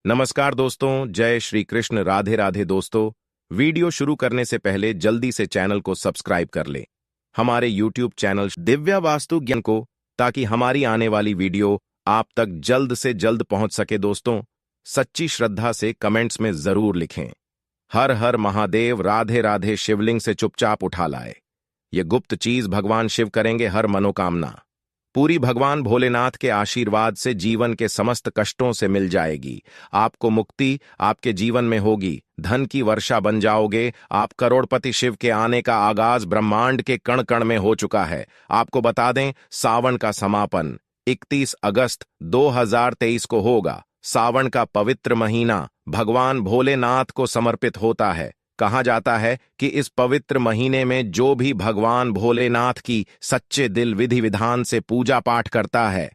नमस्कार दोस्तों, जय श्री कृष्ण, राधे राधे दोस्तों। वीडियो शुरू करने से पहले जल्दी से चैनल को सब्सक्राइब कर लें, हमारे यूट्यूब चैनल दिव्या वास्तु ज्ञान को, ताकि हमारी आने वाली वीडियो आप तक जल्द से जल्द पहुंच सके। दोस्तों, सच्ची श्रद्धा से कमेंट्स में जरूर लिखें, हर हर महादेव, राधे राधे। शिवलिंग से चुपचाप उठा लाए, ये गुप्त चीज भगवान शिव करेंगे हर मनोकामना पूरी। भगवान भोलेनाथ के आशीर्वाद से जीवन के समस्त कष्टों से मिल जाएगी आपको मुक्ति, आपके जीवन में होगी धन की वर्षा, बन जाओगे आप करोड़पति। शिव के आने का आगाज ब्रह्मांड के कण कण में हो चुका है। आपको बता दें, सावन का समापन 31 अगस्त 2023 को होगा। सावन का पवित्र महीना भगवान भोलेनाथ को समर्पित होता है। कहा जाता है कि इस पवित्र महीने में जो भी भगवान भोलेनाथ की सच्चे दिल विधि विधान से पूजा पाठ करता है,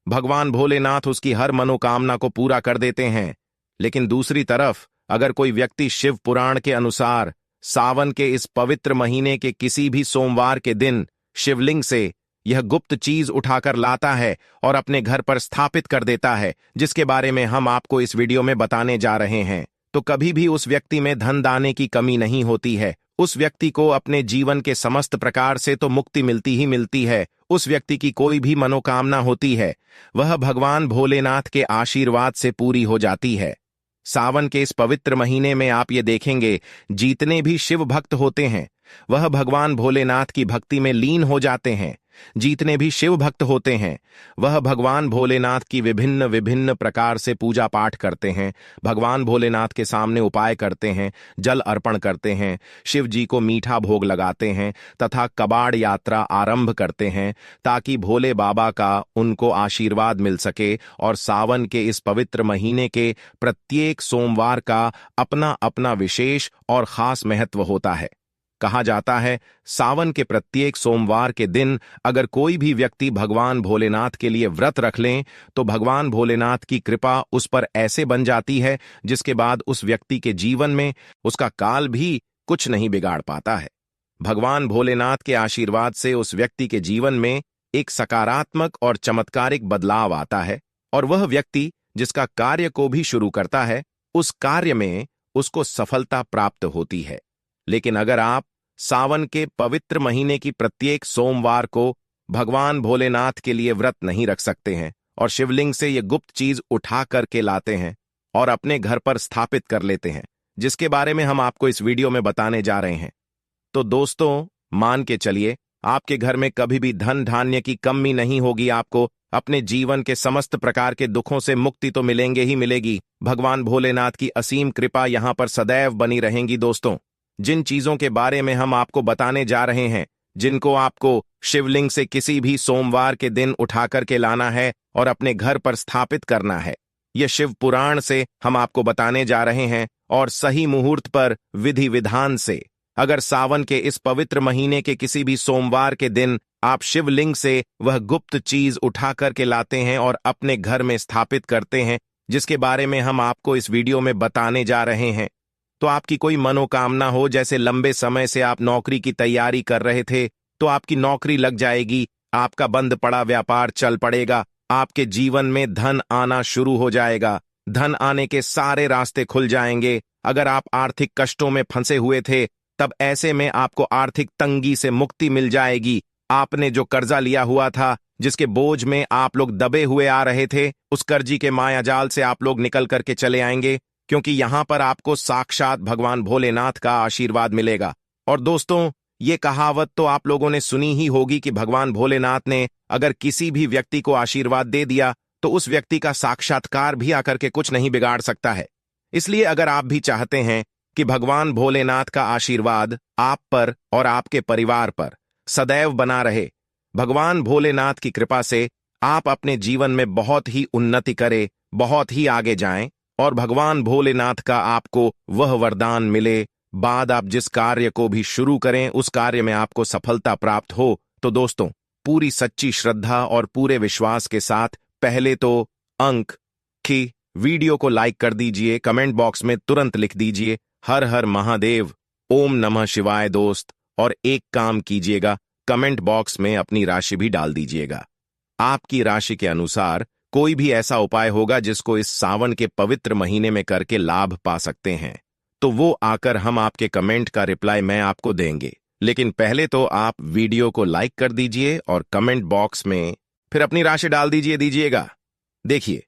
भगवान भोलेनाथ उसकी हर मनोकामना को पूरा कर देते हैं। लेकिन दूसरी तरफ अगर कोई व्यक्ति शिव पुराण के अनुसार सावन के इस पवित्र महीने के किसी भी सोमवार के दिन शिवलिंग से यह गुप्त चीज उठाकर लाता है और अपने घर पर स्थापित कर देता है, जिसके बारे में हम आपको इस वीडियो में बताने जा रहे हैं, तो कभी भी उस व्यक्ति में धन दाने की कमी नहीं होती है। उस व्यक्ति को अपने जीवन के समस्त प्रकार से तो मुक्ति मिलती ही मिलती है। उस व्यक्ति की कोई भी मनोकामना होती है, वह भगवान भोलेनाथ के आशीर्वाद से पूरी हो जाती है। सावन के इस पवित्र महीने में आप ये देखेंगे, जितने भी शिव भक्त होते हैं वह भगवान भोलेनाथ की भक्ति में लीन हो जाते हैं। जितने भी शिव भक्त होते हैं वह भगवान भोलेनाथ की विभिन्न विभिन्न प्रकार से पूजा पाठ करते हैं। भगवान भोलेनाथ के सामने उपाय करते हैं, जल अर्पण करते हैं, शिव जी को मीठा भोग लगाते हैं तथा कबाड़ यात्रा आरंभ करते हैं, ताकि भोले बाबा का उनको आशीर्वाद मिल सके। और सावन के इस पवित्र महीने के प्रत्येक सोमवार का अपना अपना विशेष और खास महत्व होता है। कहा जाता है, सावन के प्रत्येक सोमवार के दिन अगर कोई भी व्यक्ति भगवान भोलेनाथ के लिए व्रत रख लें तो भगवान भोलेनाथ की कृपा उस पर ऐसे बन जाती है, जिसके बाद उस व्यक्ति के जीवन में उसका काल भी कुछ नहीं बिगाड़ पाता है। भगवान भोलेनाथ के आशीर्वाद से उस व्यक्ति के जीवन में एक सकारात्मक और चमत्कारिक बदलाव आता है, और वह व्यक्ति जिसका कार्य को भी शुरू करता है, उस कार्य में उसको सफलता प्राप्त होती है। लेकिन अगर आप सावन के पवित्र महीने की प्रत्येक सोमवार को भगवान भोलेनाथ के लिए व्रत नहीं रख सकते हैं और शिवलिंग से ये गुप्त चीज उठा करके लाते हैं और अपने घर पर स्थापित कर लेते हैं, जिसके बारे में हम आपको इस वीडियो में बताने जा रहे हैं, तो दोस्तों मान के चलिए आपके घर में कभी भी धन धान्य की कमी नहीं होगी। आपको अपने जीवन के समस्त प्रकार के दुखों से मुक्ति तो मिलेंगे ही मिलेगी। भगवान भोलेनाथ की असीम कृपा यहां पर सदैव बनी रहेंगी। दोस्तों, जिन चीजों के बारे में हम आपको बताने जा रहे हैं, जिनको आपको शिवलिंग से किसी भी सोमवार के दिन उठा करके लाना है और अपने घर पर स्थापित करना है, यह शिव पुराण से हम आपको बताने जा रहे हैं। और सही मुहूर्त पर विधि विधान से अगर सावन के इस पवित्र महीने के किसी भी सोमवार के दिन आप शिवलिंग से वह गुप्त चीज उठा करके लाते हैं और अपने घर में स्थापित करते हैं, जिसके बारे में हम आपको इस वीडियो में बताने जा रहे हैं, तो आपकी कोई मनोकामना हो, जैसे लंबे समय से आप नौकरी की तैयारी कर रहे थे तो आपकी नौकरी लग जाएगी, आपका बंद पड़ा व्यापार चल पड़ेगा, आपके जीवन में धन आना शुरू हो जाएगा, धन आने के सारे रास्ते खुल जाएंगे। अगर आप आर्थिक कष्टों में फंसे हुए थे, तब ऐसे में आपको आर्थिक तंगी से मुक्ति मिल जाएगी। आपने जो कर्जा लिया हुआ था, जिसके बोझ में आप लोग दबे हुए आ रहे थे, उस कर्जी के मायाजाल से आप लोग निकल करके चले आएंगे, क्योंकि यहां पर आपको साक्षात भगवान भोलेनाथ का आशीर्वाद मिलेगा। और दोस्तों, ये कहावत तो आप लोगों ने सुनी ही होगी कि भगवान भोलेनाथ ने अगर किसी भी व्यक्ति को आशीर्वाद दे दिया तो उस व्यक्ति का साक्षात्कार भी आकर के कुछ नहीं बिगाड़ सकता है। इसलिए अगर आप भी चाहते हैं कि भगवान भोलेनाथ का आशीर्वाद आप पर और आपके परिवार पर सदैव बना रहे, भगवान भोलेनाथ की कृपा से आप अपने जीवन में बहुत ही उन्नति करें, बहुत ही आगे जाएं, और भगवान भोलेनाथ का आपको वह वरदान मिले, बाद आप जिस कार्य को भी शुरू करें उस कार्य में आपको सफलता प्राप्त हो, तो दोस्तों पूरी सच्ची श्रद्धा और पूरे विश्वास के साथ पहले तो अंक की वीडियो को लाइक कर दीजिए, कमेंट बॉक्स में तुरंत लिख दीजिए हर हर महादेव, ओम नमः शिवाय दोस्त, और एक काम कीजिएगा, कमेंट बॉक्स में अपनी राशि भी डाल दीजिएगा। आपकी राशि के अनुसार कोई भी ऐसा उपाय होगा जिसको इस सावन के पवित्र महीने में करके लाभ पा सकते हैं, तो वो आकर हम आपके कमेंट का रिप्लाई मैं आपको देंगे। लेकिन पहले तो आप वीडियो को लाइक कर दीजिए और कमेंट बॉक्स में फिर अपनी राशि डाल दीजिएगा। देखिए,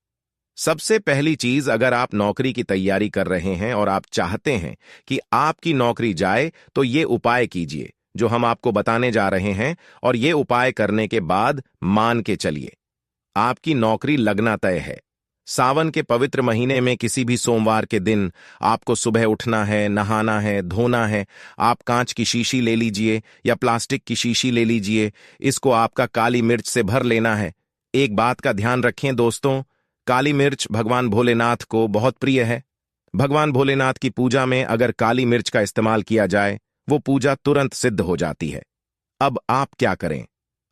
सबसे पहली चीज, अगर आप नौकरी की तैयारी कर रहे हैं और आप चाहते हैं कि आपकी नौकरी जाए, तो ये उपाय कीजिए जो हम आपको बताने जा रहे हैं, और ये उपाय करने के बाद मान के चलिए आपकी नौकरी लगना तय है। सावन के पवित्र महीने में किसी भी सोमवार के दिन आपको सुबह उठना है, नहाना है, धोना है। आप कांच की शीशी ले लीजिए या प्लास्टिक की शीशी ले लीजिए, इसको आपका काली मिर्च से भर लेना है। एक बात का ध्यान रखें दोस्तों, काली मिर्च भगवान भोलेनाथ को बहुत प्रिय है। भगवान भोलेनाथ की पूजा में अगर काली मिर्च का इस्तेमाल किया जाए, वो पूजा तुरंत सिद्ध हो जाती है। अब आप क्या करें,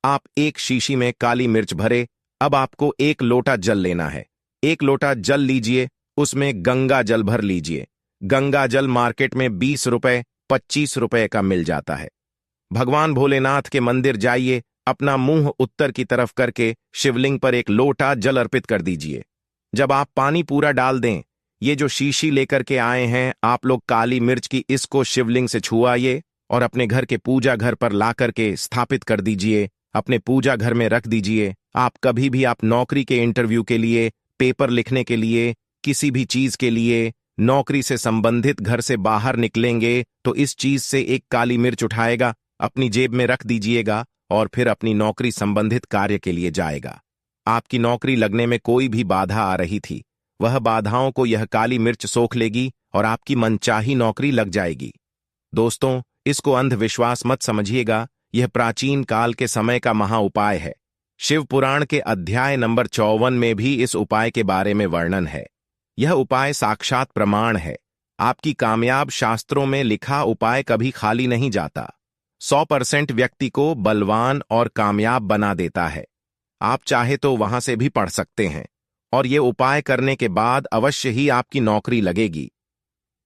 आप एक शीशी में काली मिर्च भरे। अब आपको 1 लोटा जल लेना है। 1 लोटा जल लीजिए, उसमें गंगा जल भर लीजिए। गंगा जल मार्केट में 20 रुपए 25 रुपए का मिल जाता है। भगवान भोलेनाथ के मंदिर जाइए, अपना मुंह उत्तर की तरफ करके शिवलिंग पर 1 लोटा जल अर्पित कर दीजिए। जब आप पानी पूरा डाल दें, ये जो शीशी लेकर के आए हैं आप लोग काली मिर्च की, इसको शिवलिंग से छुआइए और अपने घर के पूजा घर पर ला करके स्थापित कर दीजिए। अपने पूजा घर में रख दीजिए। आप कभी भी आप नौकरी के इंटरव्यू के लिए, पेपर लिखने के लिए, किसी भी चीज के लिए, नौकरी से संबंधित घर से बाहर निकलेंगे तो इस चीज से 1 काली मिर्च उठाएगा, अपनी जेब में रख दीजिएगा और फिर अपनी नौकरी संबंधित कार्य के लिए जाएगा। आपकी नौकरी लगने में कोई भी बाधा आ रही थी, वह बाधाओं को यह काली मिर्च सोख लेगी और आपकी मनचाही नौकरी लग जाएगी। दोस्तों, इसको अंधविश्वास मत समझिएगा, यह प्राचीन काल के समय का महा उपाय है। शिव पुराण के अध्याय नंबर 54 में भी इस उपाय के बारे में वर्णन है। यह उपाय साक्षात प्रमाण है। आपकी कामयाब शास्त्रों में लिखा उपाय कभी खाली नहीं जाता। 100% व्यक्ति को बलवान और कामयाब बना देता है। आप चाहे तो वहां से भी पढ़ सकते हैं, और ये उपाय करने के बाद अवश्य ही आपकी नौकरी लगेगी।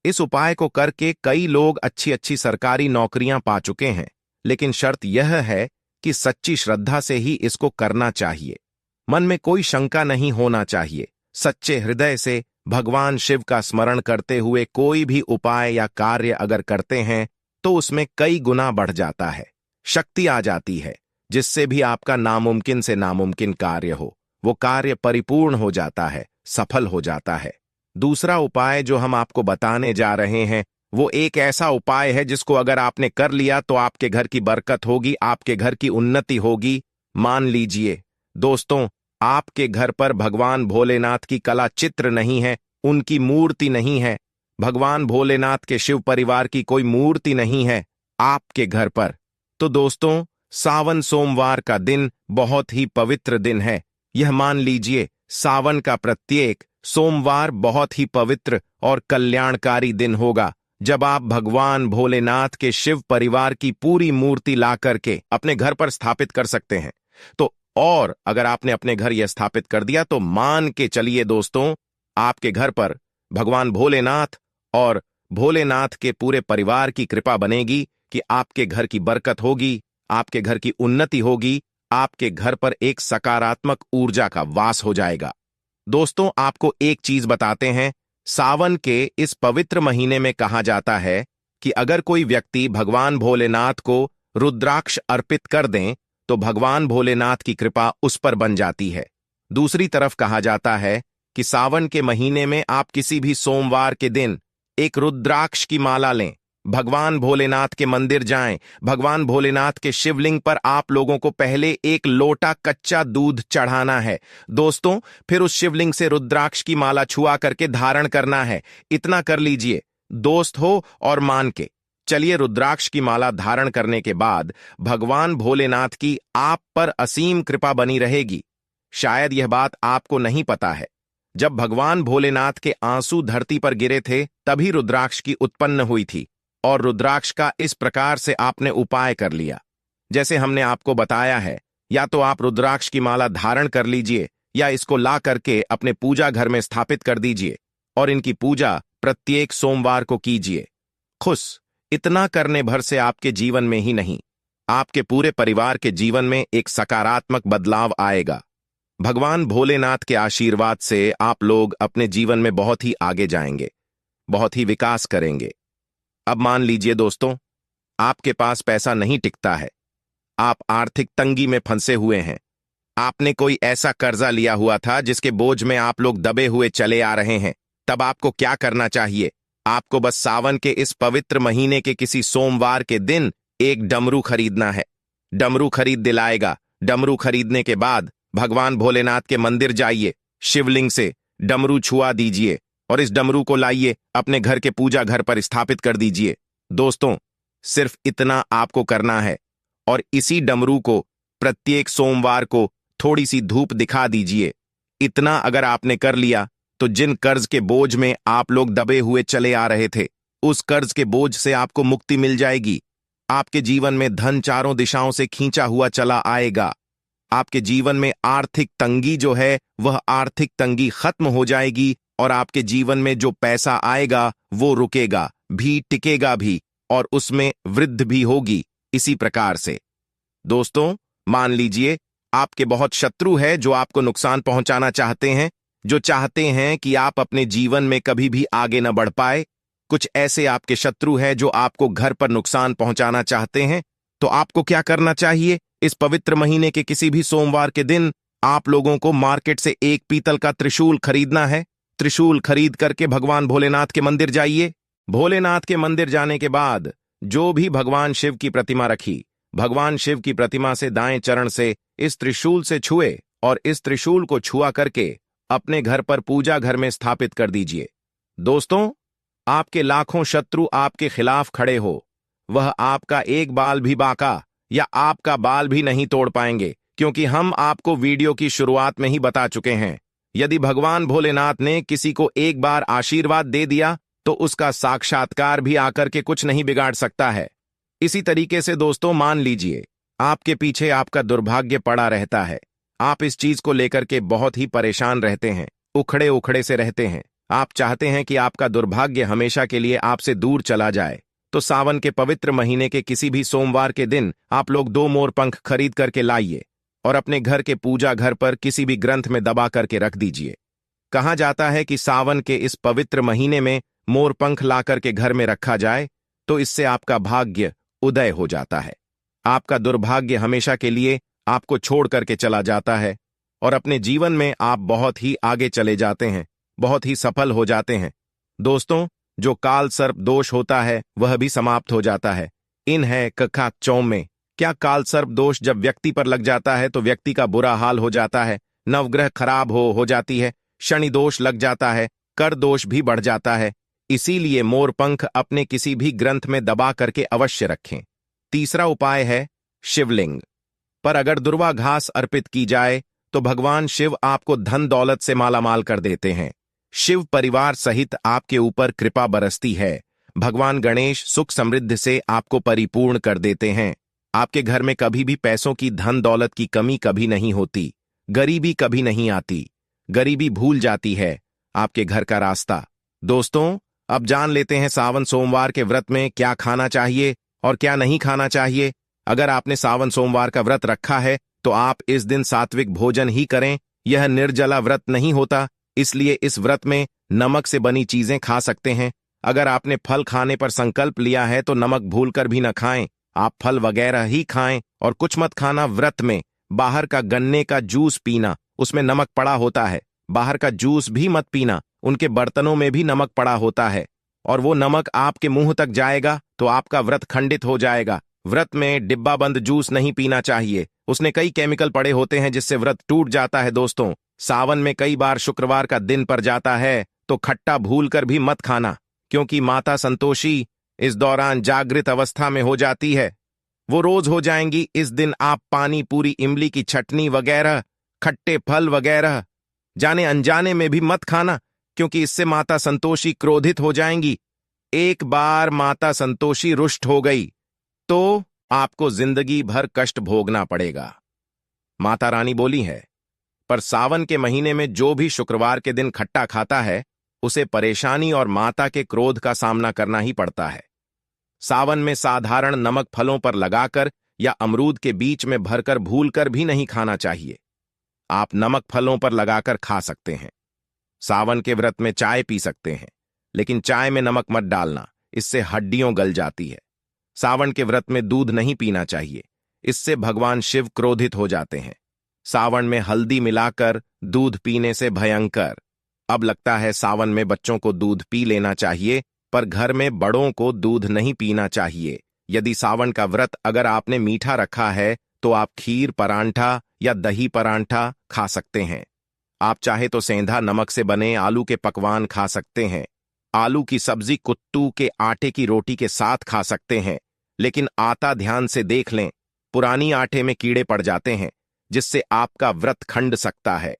इस उपाय को करके कई लोग अच्छी अच्छी सरकारी नौकरियां पा चुके हैं, लेकिन शर्त यह है कि सच्ची श्रद्धा से ही इसको करना चाहिए। मन में कोई शंका नहीं होना चाहिए। सच्चे हृदय से भगवान शिव का स्मरण करते हुए कोई भी उपाय या कार्य अगर करते हैं तो उसमें कई गुना बढ़ जाता है, शक्ति आ जाती है, जिससे भी आपका नामुमकिन से नामुमकिन कार्य हो, वो कार्य परिपूर्ण हो जाता है, सफल हो जाता है। दूसरा उपाय जो हम आपको बताने जा रहे हैं, वो एक ऐसा उपाय है जिसको अगर आपने कर लिया तो आपके घर की बरकत होगी, आपके घर की उन्नति होगी। मान लीजिए दोस्तों, आपके घर पर भगवान भोलेनाथ की कला चित्र नहीं है, उनकी मूर्ति नहीं है, भगवान भोलेनाथ के शिव परिवार की कोई मूर्ति नहीं है आपके घर पर, तो दोस्तों, सावन सोमवार का दिन बहुत ही पवित्र दिन है। यह मान लीजिए, सावन का प्रत्येक सोमवार बहुत ही पवित्र और कल्याणकारी दिन होगा, जब आप भगवान भोलेनाथ के शिव परिवार की पूरी मूर्ति ला करके अपने घर पर स्थापित कर सकते हैं। तो और अगर आपने अपने घर यह स्थापित कर दिया तो मान के चलिए दोस्तों, आपके घर पर भगवान भोलेनाथ और भोलेनाथ के पूरे परिवार की कृपा बनेगी कि आपके घर की बरकत होगी, आपके घर की उन्नति होगी, आपके घर पर एक सकारात्मक ऊर्जा का वास हो जाएगा। दोस्तों, आपको एक चीज बताते हैं, सावन के इस पवित्र महीने में कहा जाता है कि अगर कोई व्यक्ति भगवान भोलेनाथ को रुद्राक्ष अर्पित कर दें तो भगवान भोलेनाथ की कृपा उस पर बन जाती है। दूसरी तरफ कहा जाता है कि सावन के महीने में आप किसी भी सोमवार के दिन एक रुद्राक्ष की माला लें, भगवान भोलेनाथ के मंदिर जाएं, भगवान भोलेनाथ के शिवलिंग पर आप लोगों को पहले 1 लोटा कच्चा दूध चढ़ाना है दोस्तों, फिर उस शिवलिंग से रुद्राक्ष की माला छुआ करके धारण करना है। इतना कर लीजिए दोस्त हो और मान के चलिए। रुद्राक्ष की माला धारण करने के बाद भगवान भोलेनाथ की आप पर असीम कृपा बनी रहेगी। शायद यह बात आपको नहीं पता है, जब भगवान भोलेनाथ के आंसू धरती पर गिरे थे तभी रुद्राक्ष की उत्पन्न हुई थी, और रुद्राक्ष का इस प्रकार से आपने उपाय कर लिया जैसे हमने आपको बताया है। या तो आप रुद्राक्ष की माला धारण कर लीजिए या इसको ला करके अपने पूजा घर में स्थापित कर दीजिए और इनकी पूजा प्रत्येक सोमवार को कीजिए। खुश इतना करने भर से आपके जीवन में ही नहीं, आपके पूरे परिवार के जीवन में एक सकारात्मक बदलाव आएगा। भगवान भोलेनाथ के आशीर्वाद से आप लोग अपने जीवन में बहुत ही आगे जाएंगे, बहुत ही विकास करेंगे। अब मान लीजिए दोस्तों, आपके पास पैसा नहीं टिकता है, आप आर्थिक तंगी में फंसे हुए हैं। आपने कोई ऐसा कर्जा लिया हुआ था जिसके बोझ में आप लोग दबे हुए चले आ रहे हैं। तब आपको क्या करना चाहिए? आपको बस सावन के इस पवित्र महीने के किसी सोमवार के दिन एक डमरू खरीदना है। डमरू खरीद दिलाएगा। डमरू खरीदने के बाद भगवान भोलेनाथ के मंदिर जाइए, शिवलिंग से डमरू छुआ दीजिए और इस डमरू को लाइए, अपने घर के पूजा घर पर स्थापित कर दीजिए। दोस्तों, सिर्फ इतना आपको करना है और इसी डमरू को प्रत्येक सोमवार को थोड़ी सी धूप दिखा दीजिए। इतना अगर आपने कर लिया तो जिन कर्ज के बोझ में आप लोग दबे हुए चले आ रहे थे, उस कर्ज के बोझ से आपको मुक्ति मिल जाएगी। आपके जीवन में धन चारों दिशाओं से खींचा हुआ चला आएगा। आपके जीवन में आर्थिक तंगी जो है, वह आर्थिक तंगी खत्म हो जाएगी और आपके जीवन में जो पैसा आएगा वो रुकेगा भी, टिकेगा भी और उसमें वृद्धि भी होगी। इसी प्रकार से दोस्तों, मान लीजिए आपके बहुत शत्रु है जो आपको नुकसान पहुंचाना चाहते हैं, जो चाहते हैं कि आप अपने जीवन में कभी भी आगे न बढ़ पाए। कुछ ऐसे आपके शत्रु हैं जो आपको घर पर नुकसान पहुंचाना चाहते हैं। तो आपको क्या करना चाहिए? इस पवित्र महीने के किसी भी सोमवार के दिन आप लोगों को मार्केट से एक पीतल का त्रिशूल खरीदना है। त्रिशूल खरीद करके भगवान भोलेनाथ के मंदिर जाइए। भोलेनाथ के मंदिर जाने के बाद जो भी भगवान शिव की प्रतिमा रखी, भगवान शिव की प्रतिमा से दाएं चरण से इस त्रिशूल से छुए और इस त्रिशूल को छुआ करके अपने घर पर पूजा घर में स्थापित कर दीजिए। दोस्तों, आपके लाखों शत्रु आपके खिलाफ खड़े हो, वह आपका एक बाल भी बांका या आपका बाल भी नहीं तोड़ पाएंगे, क्योंकि हम आपको वीडियो की शुरुआत में ही बता चुके हैं, यदि भगवान भोलेनाथ ने किसी को एक बार आशीर्वाद दे दिया तो उसका साक्षात्कार भी आकर के कुछ नहीं बिगाड़ सकता है। इसी तरीके से दोस्तों, मान लीजिए आपके पीछे आपका दुर्भाग्य पड़ा रहता है, आप इस चीज को लेकर के बहुत ही परेशान रहते हैं, उखड़े उखड़े से रहते हैं, आप चाहते हैं कि आपका दुर्भाग्य हमेशा के लिए आपसे दूर चला जाए। तो सावन के पवित्र महीने के किसी भी सोमवार के दिन आप लोग 2 मोर पंख खरीद करके लाइए और अपने घर के पूजा घर पर किसी भी ग्रंथ में दबा करके रख दीजिए। कहा जाता है कि सावन के इस पवित्र महीने में मोर पंख ला करके घर में रखा जाए तो इससे आपका भाग्य उदय हो जाता है। आपका दुर्भाग्य हमेशा के लिए आपको छोड़ करके चला जाता है और अपने जीवन में आप बहुत ही आगे चले जाते हैं, बहुत ही सफल हो जाते हैं। दोस्तों, जो काल सर्प दोष होता है वह भी समाप्त हो जाता है। इन है कखा चौम में। क्या काल सर्प दोष जब व्यक्ति पर लग जाता है तो व्यक्ति का बुरा हाल हो जाता है, नवग्रह खराब हो जाती है, शनि दोष लग जाता है, कर दोष भी बढ़ जाता है। इसीलिए मोर पंख अपने किसी भी ग्रंथ में दबा करके अवश्य रखें। तीसरा उपाय है शिवलिंग पर अगर दुर्वा घास अर्पित की जाए तो भगवान शिव आपको धन दौलत से मालामाल कर देते हैं। शिव परिवार सहित आपके ऊपर कृपा बरसती है। भगवान गणेश सुख समृद्धि से आपको परिपूर्ण कर देते हैं। आपके घर में कभी भी पैसों की, धन दौलत की कमी कभी नहीं होती, गरीबी कभी नहीं आती, गरीबी भूल जाती है आपके घर का रास्ता। दोस्तों, अब जान लेते हैं सावन सोमवार के व्रत में क्या खाना चाहिए और क्या नहीं खाना चाहिए। अगर आपने सावन सोमवार का व्रत रखा है तो आप इस दिन सात्विक भोजन ही करें। यह निर्जला व्रत नहीं होता, इसलिए इस व्रत में नमक से बनी चीजें खा सकते हैं। अगर आपने फल खाने पर संकल्प लिया है तो नमक भूलकर भी न खाएं, आप फल वगैरह ही खाएं और कुछ मत खाना व्रत में। बाहर का गन्ने का जूस पीना, उसमें नमक पड़ा होता है। बाहर का जूस भी मत पीना, उनके बर्तनों में भी नमक पड़ा होता है और वो नमक आपके मुंह तक जाएगा तो आपका व्रत खंडित हो जाएगा। व्रत में डिब्बा बंद जूस नहीं पीना चाहिए, उसने कई केमिकल पड़े होते हैं जिससे व्रत टूट जाता है। दोस्तों, सावन में कई बार शुक्रवार का दिन पड़ जाता है तो खट्टा भूलकर भी मत खाना, क्योंकि माता संतोषी इस दौरान जागृत अवस्था में हो जाती है। वो रोज हो जाएंगी। इस दिन आप पानी पूरी, इमली की चटनी वगैरह, खट्टे फल वगैरह जाने अनजाने में भी मत खाना, क्योंकि इससे माता संतोषी क्रोधित हो जाएंगी। एक बार माता संतोषी रुष्ट हो गई तो आपको जिंदगी भर कष्ट भोगना पड़ेगा। माता रानी बोली है, पर सावन के महीने में जो भी शुक्रवार के दिन खट्टा खाता है उसे परेशानी और माता के क्रोध का सामना करना ही पड़ता है। सावन में साधारण नमक फलों पर लगाकर या अमरूद के बीच में भरकर भूलकर भी नहीं खाना चाहिए। आप नमक फलों पर लगाकर खा सकते हैं। सावन के व्रत में चाय पी सकते हैं, लेकिन चाय में नमक मत डालना, इससे हड्डियां गल जाती है। सावन के व्रत में दूध नहीं पीना चाहिए, इससे भगवान शिव क्रोधित हो जाते हैं। सावन में हल्दी मिलाकर दूध पीने से भयंकर। अब लगता है सावन में बच्चों को दूध पी लेना चाहिए, पर घर में बड़ों को दूध नहीं पीना चाहिए। यदि सावन का व्रत अगर आपने मीठा रखा है तो आप खीर परांठा या दही परांठा खा सकते हैं। आप चाहे तो सेंधा नमक से बने आलू के पकवान खा सकते हैं। आलू की सब्जी कुट्टू के आटे की रोटी के साथ खा सकते हैं, लेकिन आटा ध्यान से देख लें, पुरानी आटे में कीड़े पड़ जाते हैं, जिससे आपका व्रत खंड सकता है।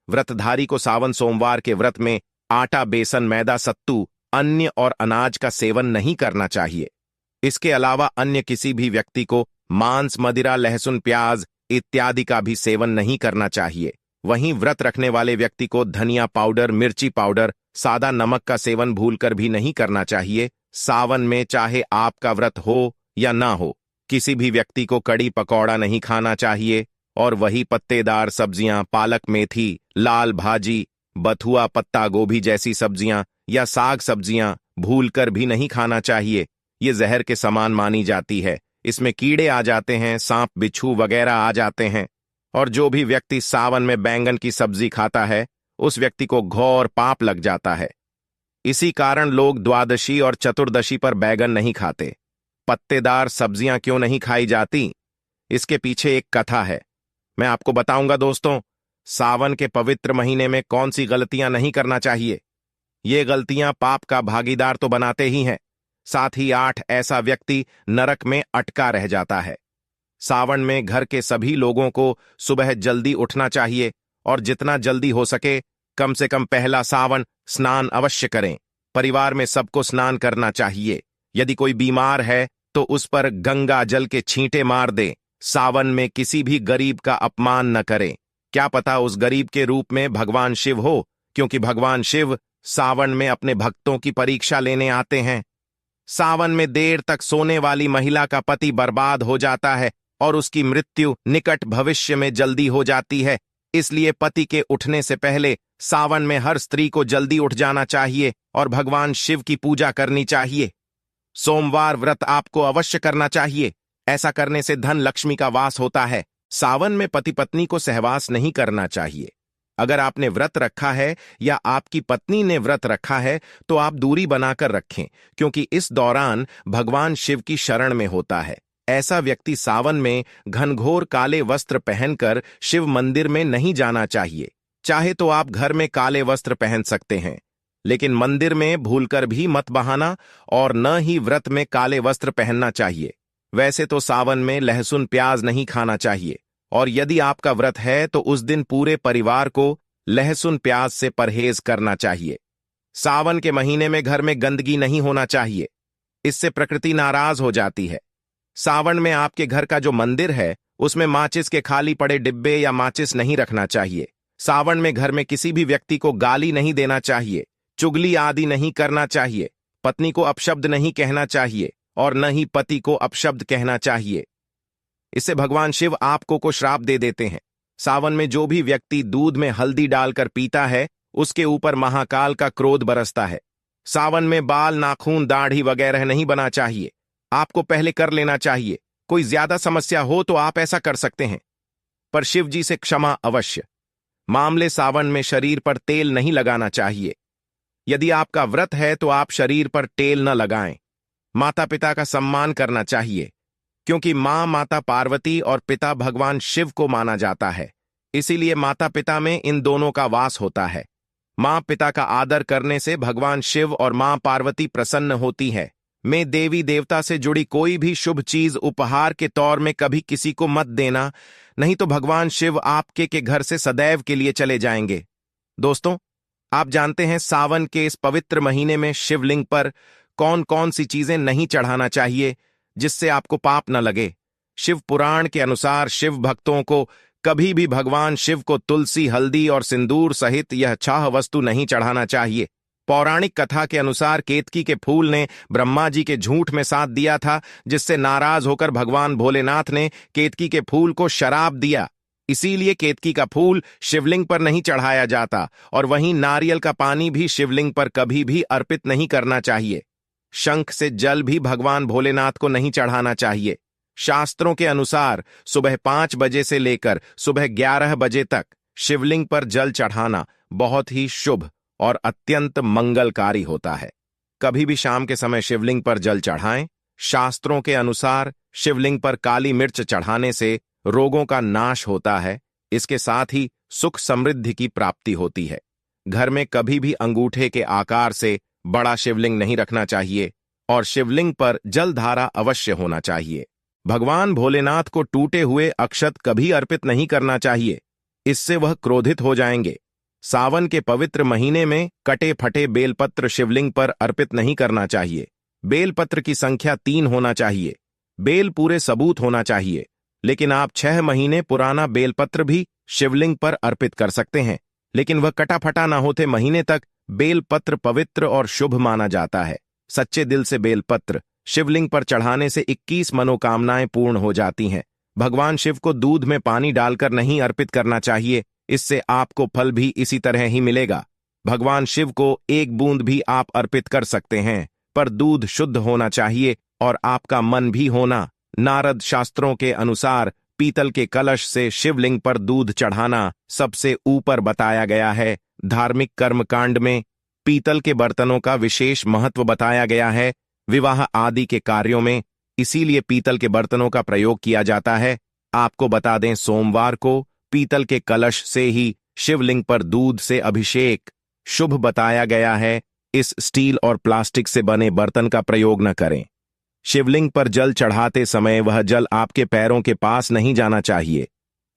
व्रतधारी को सावन सोमवार के व्रत में आटा, बेसन, मैदा, सत्तू, अन्य और अनाज का सेवन नहीं करना चाहिए। इसके अलावा अन्य किसी भी व्यक्ति को मांस, मदिरा, लहसुन, प्याज इत्यादि का भी सेवन नहीं करना चाहिए। वहीं व्रत रखने वाले व्यक्ति को धनिया पाउडर, मिर्ची पाउडर, सादा नमक का सेवन भूलकर भी नहीं करना चाहिए। सावन में चाहे आपका व्रत हो या ना हो, किसी भी व्यक्ति को कड़ी पकौड़ा नहीं खाना चाहिए, और वही पत्तेदार सब्जियां, पालक, मेथी, लाल भाजी, बथुआ, पत्ता गोभी जैसी सब्जियां या साग सब्जियां भूलकर भी नहीं खाना चाहिए। ये जहर के समान मानी जाती है, इसमें कीड़े आ जाते हैं, सांप, बिच्छू वगैरह आ जाते हैं। और जो भी व्यक्ति सावन में बैंगन की सब्जी खाता है, उस व्यक्ति को घोर पाप लग जाता है। इसी कारण लोग द्वादशी और चतुर्दशी पर बैंगन नहीं खाते। पत्तेदार सब्जियां क्यों नहीं खाई जाती? इसके पीछे एक कथा है, मैं आपको बताऊंगा दोस्तों। सावन के पवित्र महीने में कौन सी गलतियां नहीं करना चाहिए। ये गलतियां पाप का भागीदार तो बनाते ही हैं, साथ ही 8 ऐसा व्यक्ति नरक में अटका रह जाता है। सावन में घर के सभी लोगों को सुबह जल्दी उठना चाहिए, और जितना जल्दी हो सके कम से कम पहला सावन स्नान अवश्य करें। परिवार में सबको स्नान करना चाहिए। यदि कोई बीमार है तो उस पर गंगा जल के छींटे मार दे। सावन में किसी भी गरीब का अपमान न करें। क्या पता उस गरीब के रूप में भगवान शिव हो, क्योंकि भगवान शिव सावन में अपने भक्तों की परीक्षा लेने आते हैं। सावन में देर तक सोने वाली महिला का पति बर्बाद हो जाता है और उसकी मृत्यु निकट भविष्य में जल्दी हो जाती है। इसलिए पति के उठने से पहले सावन में हर स्त्री को जल्दी उठ जाना चाहिए और भगवान शिव की पूजा करनी चाहिए। सोमवार व्रत आपको अवश्य करना चाहिए। ऐसा करने से धन लक्ष्मी का वास होता है। सावन में पति पत्नी को सहवास नहीं करना चाहिए। अगर आपने व्रत रखा है या आपकी पत्नी ने व्रत रखा है तो आप दूरी बनाकर रखें, क्योंकि इस दौरान भगवान शिव की शरण में होता है। ऐसा व्यक्ति सावन में घनघोर काले वस्त्र पहनकर शिव मंदिर में नहीं जाना चाहिए। चाहे तो आप घर में काले वस्त्र पहन सकते हैं, लेकिन मंदिर में भूलकर भी मत बहाना, और न ही व्रत में काले वस्त्र पहनना चाहिए। वैसे तो सावन में लहसुन, प्याज नहीं खाना चाहिए, और यदि आपका व्रत है तो उस दिन पूरे परिवार को लहसुन प्याज से परहेज करना चाहिए। सावन के महीने में घर में गंदगी नहीं होना चाहिए, इससे प्रकृति नाराज हो जाती है। सावन में आपके घर का जो मंदिर है उसमें माचिस के खाली पड़े डिब्बे या माचिस नहीं रखना चाहिए। सावन में घर में किसी भी व्यक्ति को गाली नहीं देना चाहिए, चुगली आदि नहीं करना चाहिए, पत्नी को अपशब्द नहीं कहना चाहिए और न ही पति को अपशब्द कहना चाहिए। इससे भगवान शिव आपको को श्राप दे देते हैं। सावन में जो भी व्यक्ति दूध में हल्दी डालकर पीता है उसके ऊपर महाकाल का क्रोध बरसता है। सावन में बाल, नाखून, दाढ़ी वगैरह नहीं बना चाहिए, आपको पहले कर लेना चाहिए। कोई ज्यादा समस्या हो तो आप ऐसा कर सकते हैं, पर शिव जी से क्षमा अवश्य। मामले सावन में शरीर पर तेल नहीं लगाना चाहिए। यदि आपका व्रत है तो आप शरीर पर तेल न लगाएं। माता पिता का सम्मान करना चाहिए, क्योंकि मां माता पार्वती और पिता भगवान शिव को माना जाता है। इसीलिए माता पिता में इन दोनों का वास होता है। मां पिता का आदर करने से भगवान शिव और मां पार्वती प्रसन्न होती है। में देवी देवता से जुड़ी कोई भी शुभ चीज उपहार के तौर में कभी किसी को मत देना, नहीं तो भगवान शिव आपके के घर से सदैव के लिए चले जाएंगे। दोस्तों, आप जानते हैं सावन के इस पवित्र महीने में शिवलिंग पर कौन कौन सी चीजें नहीं चढ़ाना चाहिए जिससे आपको पाप न लगे। शिव पुराण के अनुसार शिव भक्तों को कभी भी भगवान शिव को तुलसी, हल्दी और सिंदूर सहित यह 6 वस्तु नहीं चढ़ाना चाहिए। पौराणिक कथा के अनुसार केतकी के फूल ने ब्रह्मा जी के झूठ में साथ दिया था, जिससे नाराज होकर भगवान भोलेनाथ ने केतकी के फूल को शराब दिया। इसीलिए केतकी का फूल शिवलिंग पर नहीं चढ़ाया जाता और वहीं नारियल का पानी भी शिवलिंग पर कभी भी अर्पित नहीं करना चाहिए। शंख से जल भी भगवान भोलेनाथ को नहीं चढ़ाना चाहिए। शास्त्रों के अनुसार सुबह 5 बजे से लेकर सुबह 11 बजे तक शिवलिंग पर जल चढ़ाना बहुत ही शुभ और अत्यंत मंगलकारी होता है। कभी भी शाम के समय शिवलिंग पर जल चढ़ाएं। शास्त्रों के अनुसार शिवलिंग पर काली मिर्च चढ़ाने से रोगों का नाश होता है। इसके साथ ही सुख समृद्धि की प्राप्ति होती है। घर में कभी भी अंगूठे के आकार से बड़ा शिवलिंग नहीं रखना चाहिए और शिवलिंग पर जलधारा अवश्य होना चाहिए। भगवान भोलेनाथ को टूटे हुए अक्षत कभी अर्पित नहीं करना चाहिए, इससे वह क्रोधित हो जाएंगे। सावन के पवित्र महीने में कटे फटे बेलपत्र शिवलिंग पर अर्पित नहीं करना चाहिए। बेलपत्र की संख्या 3 होना चाहिए। बेल पूरे सबूत होना चाहिए, लेकिन आप 6 महीने पुराना बेलपत्र भी शिवलिंग पर अर्पित कर सकते हैं, लेकिन वह कटा फटा ना होते महीने तक बेलपत्र पवित्र और शुभ माना जाता है। सच्चे दिल से बेलपत्र शिवलिंग पर चढ़ाने से 21 मनोकामनाएं पूर्ण हो जाती हैं। भगवान शिव को दूध में पानी डालकर नहीं अर्पित करना चाहिए, इससे आपको फल भी इसी तरह ही मिलेगा। भगवान शिव को 1 बूंद भी आप अर्पित कर सकते हैं, पर दूध शुद्ध होना चाहिए और आपका मन भी होना। नारद शास्त्रों के अनुसार पीतल के कलश से शिवलिंग पर दूध चढ़ाना सबसे ऊपर बताया गया है। धार्मिक कर्मकांड में पीतल के बर्तनों का विशेष महत्व बताया गया है। विवाह आदि के कार्यों में इसीलिए पीतल के बर्तनों का प्रयोग किया जाता है। आपको बता दें, सोमवार को पीतल के कलश से ही शिवलिंग पर दूध से अभिषेक शुभ बताया गया है। इस स्टील और प्लास्टिक से बने बर्तन का प्रयोग न करें। शिवलिंग पर जल चढ़ाते समय वह जल आपके पैरों के पास नहीं जाना चाहिए,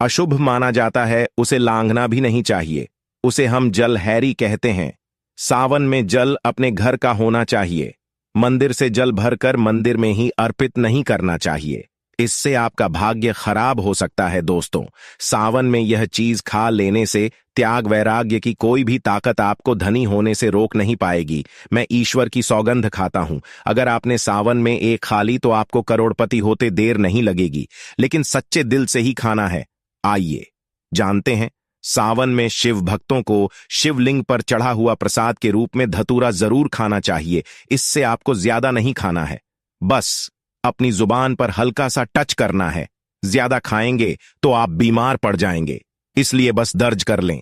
अशुभ माना जाता है। उसे लांघना भी नहीं चाहिए, उसे हम जल हैरी कहते हैं। सावन में जल अपने घर का होना चाहिए। मंदिर से जल भरकर मंदिर में ही अर्पित नहीं करना चाहिए, इससे आपका भाग्य खराब हो सकता है। दोस्तों, सावन में यह चीज खा लेने से त्याग वैराग्य की कोई भी ताकत आपको धनी होने से रोक नहीं पाएगी। मैं ईश्वर की सौगंध खाता हूं, अगर आपने सावन में एक खा ली तो आपको करोड़पति होते देर नहीं लगेगी, लेकिन सच्चे दिल से ही खाना है। आइए जानते हैं, सावन में शिव भक्तों को शिवलिंग पर चढ़ा हुआ प्रसाद के रूप में धतूरा जरूर खाना चाहिए। इससे आपको ज्यादा नहीं खाना है, बस अपनी जुबान पर हल्का सा टच करना है। ज्यादा खाएंगे तो आप बीमार पड़ जाएंगे, इसलिए बस दर्ज कर लें।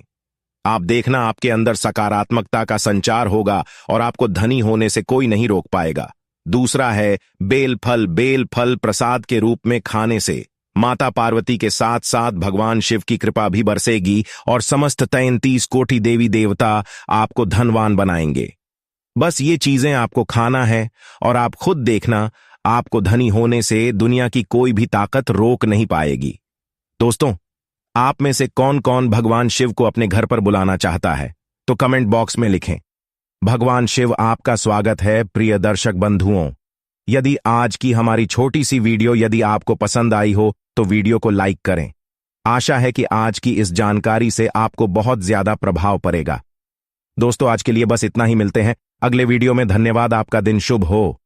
आप देखना, आपके अंदर सकारात्मकता का संचार होगा और आपको धनी होने से कोई नहीं रोक पाएगा। दूसरा है बेल फल। बेल फल प्रसाद के रूप में खाने से माता पार्वती के साथ साथ भगवान शिव की कृपा भी बरसेगी और समस्त 33 कोटि देवी देवता आपको धनवान बनाएंगे। बस ये चीजें आपको खाना है और आप खुद देखना, आपको धनी होने से दुनिया की कोई भी ताकत रोक नहीं पाएगी। दोस्तों, आप में से कौन कौन भगवान शिव को अपने घर पर बुलाना चाहता है तो कमेंट बॉक्स में लिखें। भगवान शिव आपका स्वागत है। प्रिय दर्शक बंधुओं, यदि आज की हमारी छोटी सी वीडियो यदि आपको पसंद आई हो तो वीडियो को लाइक करें। आशा है कि आज की इस जानकारी से आपको बहुत ज्यादा प्रभाव पड़ेगा। दोस्तों, आज के लिए बस इतना ही। मिलते हैं अगले वीडियो में। धन्यवाद। आपका दिन शुभ हो।